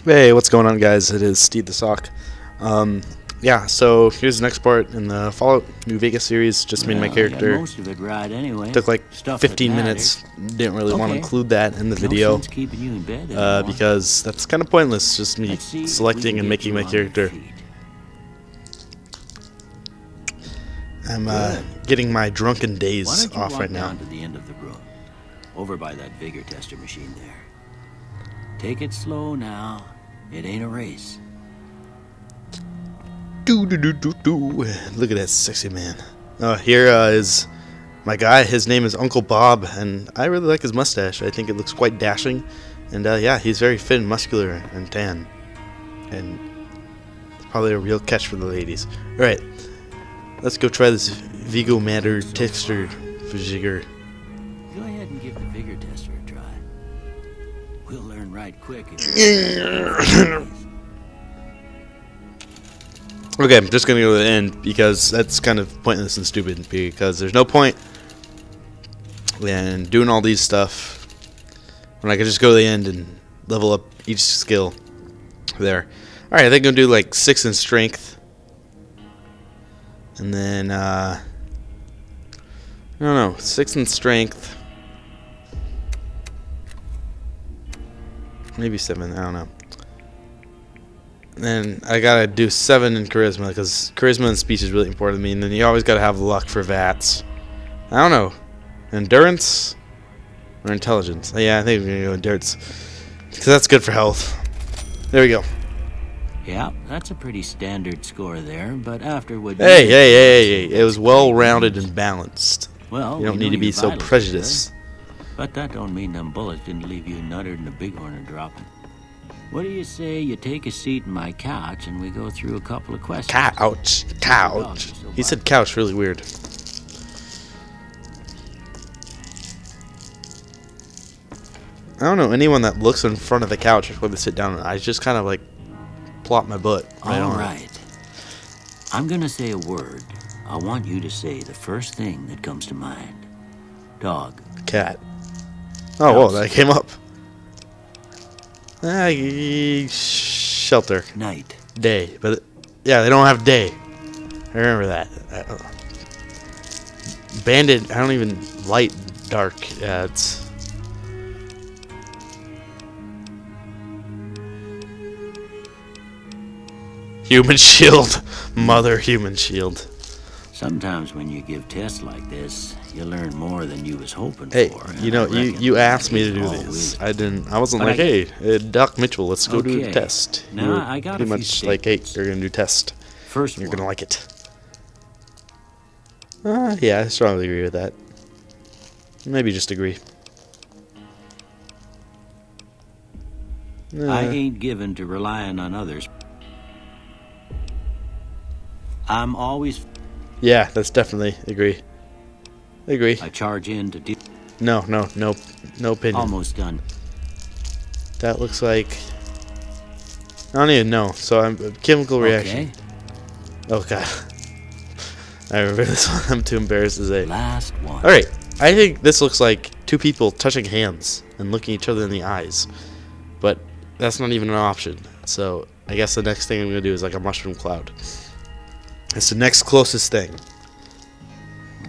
Hey, what's going on, guys? It is Steve the Sock. Yeah, so here's the next part in the Fallout New Vegas series. Just made my character. Most of it right anyway. Took like Stuff 15 that minutes. Didn't really want to Okay. include that in the No video sense keeping you in bed anymore. because that's kind of pointless. Just me Let's see if we selecting can and get making you my on your character. feet. I'm Good. getting my drunken Why days don't you off walk right now. down to the end of the room, over by that vigor tester machine there. Take it slow now. It ain't a race. Do. Look at that sexy man. Here is my guy. His name is Uncle Bob, and I really like his mustache. I think it looks quite dashing, and yeah, he's very fit and muscular and tan, and probably a real catch for the ladies. All right, let's go try this Vigo Matter texture Vigor. Go ahead and give the vigor tester a try. We'll learn right quick. If Okay, I'm just gonna go to the end because that's kind of pointless and stupid. Because there's no point in doing all these stuff when I could just go to the end and level up each skill there. All right, I think I'm gonna do like 6 in strength, and then I don't know, 6 in strength, maybe 7. I don't know. Then I gotta do 7 in charisma because charisma and speech is really important to me. And then you always gotta have luck for VATS. I don't know, endurance or intelligence. Yeah, I think we're gonna go endurance because that's good for health. There we go. Yeah, that's a pretty standard score there, but after what Hey! It was well rounded and balanced. Well, You don't we need know to be your so vitals are prejudiced. good, but that don't mean them bullets didn't leave you nuttered and a bighorn a dropping. What do you say you take a seat in my couch and we go through a couple of questions? Couch. He said couch really weird. I don't know anyone that looks in front of the couch before they sit down. I just kind of like plop my butt right on it. Alright. I'm gonna say a word. I want you to say the first thing that comes to mind. Dog. Cat. Oh, whoa, House. that came up. Shelter. Night. Day. But, yeah, they don't have day. I remember that. Bandit, I don't even light dark. Yeah, it's... Human shield. Mother human shield. Sometimes when you give tests like this, you learn more than you was hoping Hey, for. you and know, I reckon you asked me to it do always this. I didn't. I wasn't But like, hey, Doc Mitchell, let's go do a Okay. test. Now, You were I got a pretty few much like, hey, statements. you're gonna do test. First You're one. gonna like it. Yeah, I strongly agree with that. Maybe just agree. I ain't given to relying on others. I'm always Yeah, that's definitely agree. Agree. I charge in to do No opinion. almost done. That looks like I don't even know. So I'm chemical reaction. Okay. Oh god. I remember this one. I'm too embarrassed to say. Last one. All right, I think this looks like 2 people touching hands and looking each other in the eyes, but that's not even an option. So I guess the next thing I'm gonna do is like a mushroom cloud. It's the next closest thing.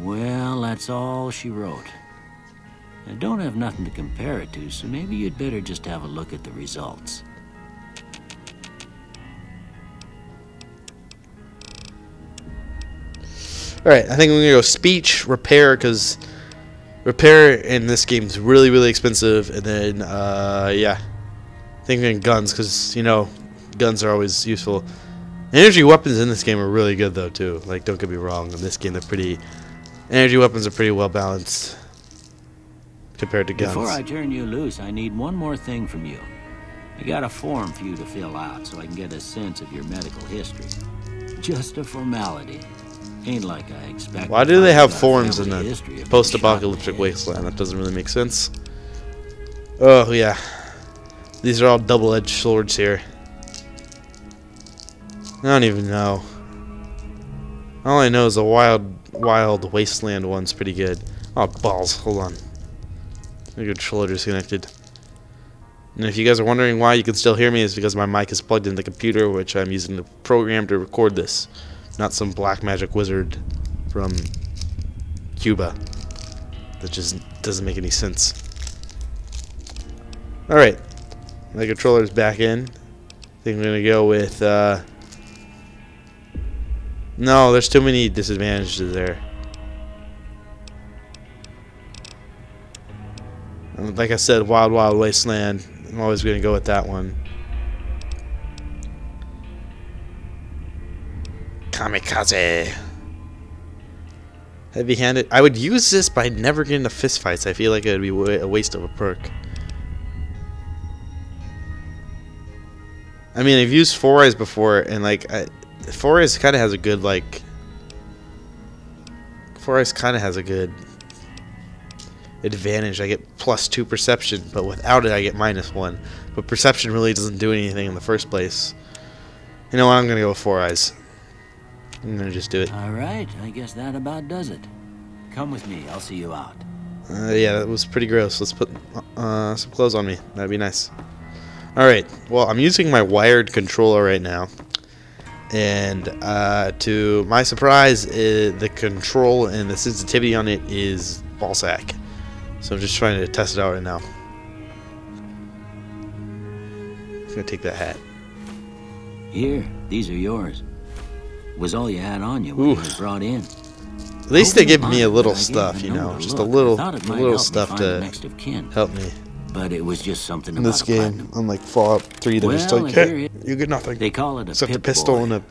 Well, that's all she wrote. I don't have nothing to compare it to, so maybe you'd better just have a look at the results. All right, I think I'm gonna go speech, repair, because repair in this game is really expensive, and then yeah, I think I'm going guns because you know guns are always useful. Energy weapons in this game are really good though too. Like, don't get me wrong, in this game they're pretty. Energy weapons are pretty well balanced compared to guns. Before I turn you loose, I need one more thing from you. I got a form for you to fill out so I can get a sense of your medical history. Just a formality. Ain't like I expect. Why do they have forms forms in the post-apocalyptic wasteland? That doesn't really make sense. Oh yeah, these are all double-edged swords here. I don't even know. All I know is the wild wasteland one's pretty good. Oh balls! Hold on. My controller disconnected. And if you guys are wondering why you can still hear me, it's because my mic is plugged in the computer, which I'm using the program to record this, not some black magic wizard from Cuba. That just doesn't make any sense. Alright, my controller's back in. I think I'm going to go with, no, there's too many disadvantages there. Like I said, Wild Wild Wasteland. I'm always going to go with that one. Kamikaze. Heavy-handed. I would use this, but I'd never get into fistfights. I feel like it would be a waste of a perk. I mean, I've used Four Eyes before, and like, Four Eyes kind of has a good, like... Four Eyes kind of has a good advantage. I get +2 perception, but without it I get -1. But perception really doesn't do anything in the first place. You know what, I'm gonna go with Four Eyes. I'm gonna just do it. Alright, I guess that about does it. Come with me, I'll see you out. Yeah, that was pretty gross. Let's put some clothes on me. That'd be nice. Alright, well, I'm using my wired controller right now. And to my surprise, the control and the sensitivity on it is ballsack. So I'm just trying to test it out right now. I'm gonna take that hat. Here, these are yours. Was all you had on you when you were brought in. At least they give me a little stuff, you know, just a little stuff to help me. But it was just something in this game, unlike Fallout 3, they're just like, hey, you get nothing. They call it a except a pistol boy. and a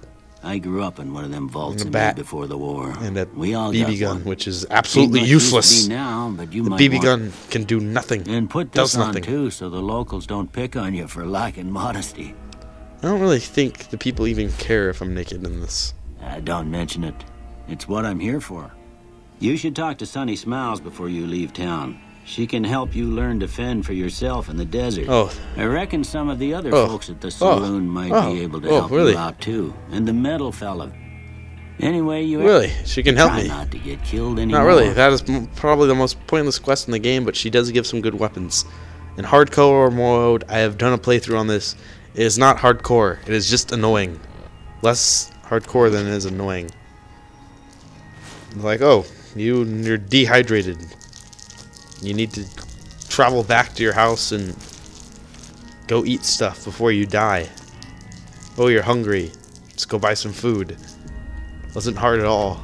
I grew up in one of them vaults and a bat before the war. And a we all BB got gun, one. which is absolutely useless. Now, but you the might BB gun can do nothing. And put does this on nothing. too, so the locals don't pick on you for lacking modesty. I don't really think the people even care if I'm naked in this. Don't mention it. It's what I'm here for. You should talk to Sunny Smiles before you leave town. She can help you learn to fend for yourself in the desert. Oh. I reckon some of the other folks at the saloon might be able to help really? you out too. And the metal fella. Anyway, you really, she can help try me. Not to get killed anymore. Not really. That is probably the most pointless quest in the game, but she does give some good weapons. In hardcore mode, I have done a playthrough on this. It is not hardcore. It is just annoying. Less hardcore than it is annoying. Like, oh, you're dehydrated. You need to travel back to your house and go eat stuff before you die. Oh, you're hungry. Let's go buy some food. Wasn't hard at all.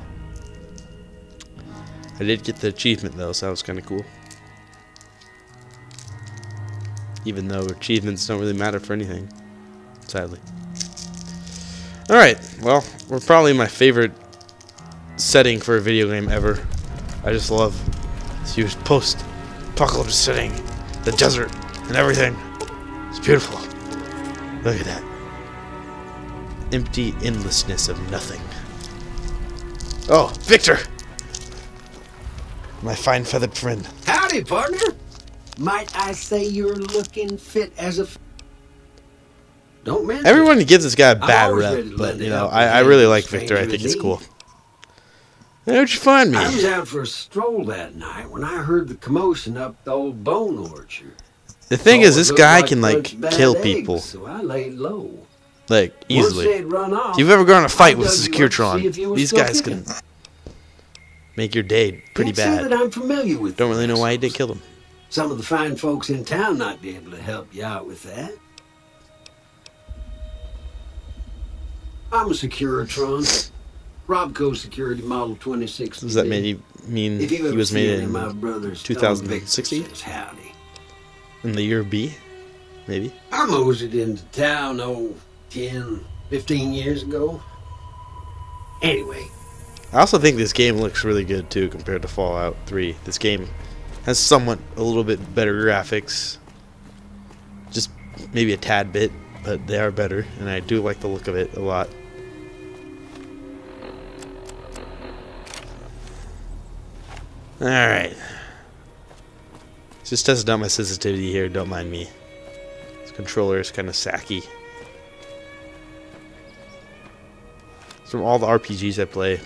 I did get the achievement though, so that was kind of cool. Even though achievements don't really matter for anything, sadly. Alright, well, we're probably my favorite setting for a video game ever. I just love this huge post-apocalypse setting, the desert, and everything. It's beautiful. Look at that. Empty endlessness of nothing. Oh, Victor! My fine feathered friend. Howdy, partner. Might I say you're looking fit as a... Don't mention Everyone gives this guy a bad always rep, ready to but lend you a know, helping I hand really to like a Victor. I stranger think in it's need. cool. Where'd you find me? I was out for a stroll that night when I heard the commotion up the old bone orchard. The thing Thought is, it this looked guy like can a like bunch of bad kill eggs, people, So I laid low. like Once easily. they'd run off, If you've ever gone on a fight with I a dug you up to see Securtron, if you were these still guys kicking. can make your day pretty Can't say bad. that I'm familiar with Don't the really know why he didn't assholes. kill them. Some of the fine folks in town might be able to help you out with that. I'm a Securitron. Robco Security Model 26. Does that mean If you he ever was see made any of in my brothers, 2060? says howdy. in the year B? Maybe. I moseyed into town, 10, 15 years ago. Anyway, I also think this game looks really good too compared to Fallout 3. This game has somewhat a little bit better graphics. Just maybe a tad bit, but they are better, and I do like the look of it a lot. Alright. Just testing out my sensitivity here, don't mind me. This controller is kind of sacky. From all the RPGs I play,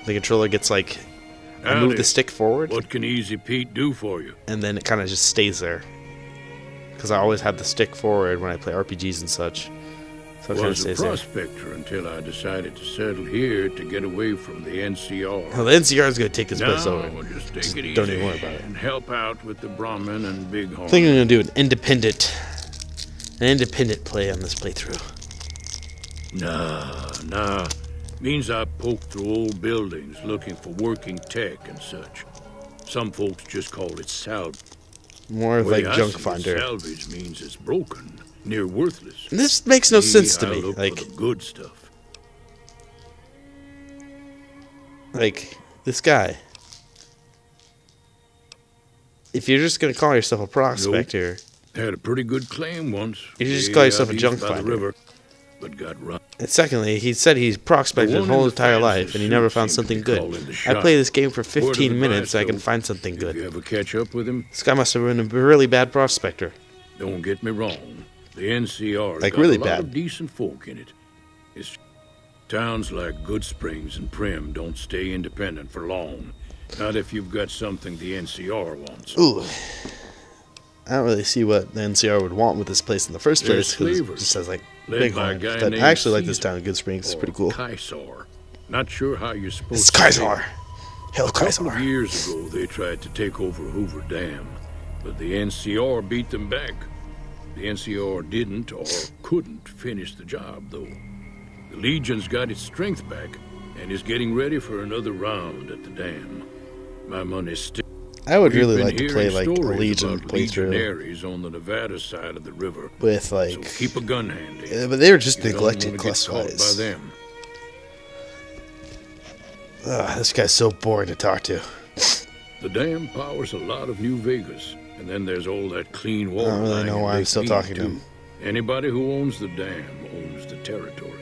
the controller gets like, I move the stick forward, What can Easy Pete do for you? and then it kind of just stays there. because I always have the stick forward when I play RPGs and such. So it kind of Was a stays there. prospector until I decided to settle here to get away from the NCR. Well, the NCR is going to take this place Now, over. I'll just take it easy Don't even worry about it. and help out with the Brahmin and Bighorn. I think I'm going to do an independent play on this playthrough. Nah. Means I poke through old buildings looking for working tech and such. Some folks just call it salvage. More of like junk finder. Salvage means it's broken, near worthless. And this makes no sense to I me. look Like, for the good stuff. this guy. If you're just gonna call yourself a prospector, Had a pretty good claim once. You just way call yourself out a junk east by the finder. river, but got run. and secondly, he said he's prospected The his one in whole the entire fancy life, and he never suit found seemed to something be good. calling the I shots. play this game for Word of 15 minutes so I advice, can though, find something If good. you ever catch up with him, This guy must have been a really bad prospector. don't get me wrong. The NCR Like, got really a lot bad. of decent folk in it. It's towns like Good Springs and Prim don't stay independent for long. Not if you've got something the NCR wants. Ooh. I don't really see what the NCR would want with this place in the first There's place, because it flavors, just says, like, led by a Bighorn. guy But named I actually like this Caesar, town of Good Springs. It's or pretty cool. Kysar. Not sure how you're supposed It's to say it. Kysar. Hail A couple of Kysar. years ago, they tried to take over Hoover Dam, but the NCR beat them back. The NCR didn't or couldn't finish the job, though. The Legion's got its strength back and is getting ready for another round at the dam. My money's still. I would We've really been like to play, hearing like, a stories Legion about playthrough legionaries on the Nevada side of the river. with, So like... keep a gun handy. But they were just You don't neglected wanna get caught by quest-wise. them. This guy's so boring to talk to. The dam powers a lot of New Vegas, and then there's all that clean water. I don't really lying know in why I'm Lake still Mead, talking to too. him. Anybody who owns the dam owns the territory.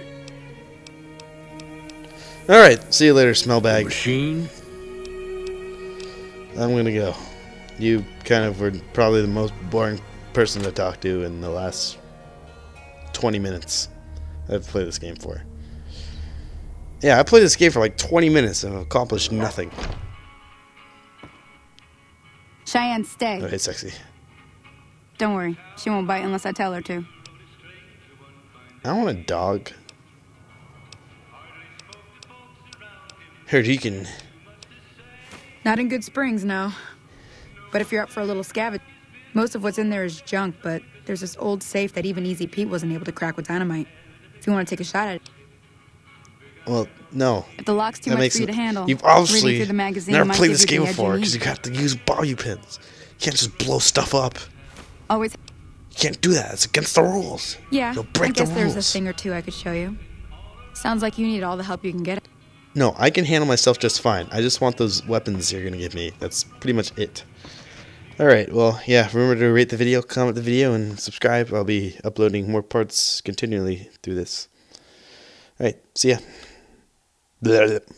Alright, see you later, smell The bag. machine? I'm gonna go. You kind of were probably the most boring person to talk to in the last 20 minutes I've played this game for. Yeah, I played this game for like 20 minutes and I've accomplished nothing. Cheyenne, stay. Oh, hey, sexy. Don't worry. She won't bite unless I tell her to. I want a dog. Heard he can... Not in Good Springs, no. But if you're up for a little scavenge, most of what's in there is junk, but there's this old safe that even Easy Pete wasn't able to crack with dynamite. If you want to take a shot at it. Well, no. If the lock's too That much makes for you to it- handle, You've obviously reading through the magazine never might played give this you game the edge you before need. because you have to use bobby pins. You can't just blow stuff up. Always. You can't do that. It's against the rules. Yeah, You'll break I guess the there's a rules. thing or two I could show you. Sounds like you need all the help you can get. No, I can handle myself just fine. I just want those weapons you're going to give me. That's pretty much it. Alright, well, yeah, remember to rate the video, comment the video, and subscribe. I'll be uploading more parts continually through this. Alright, see ya. Blah, blah, blah.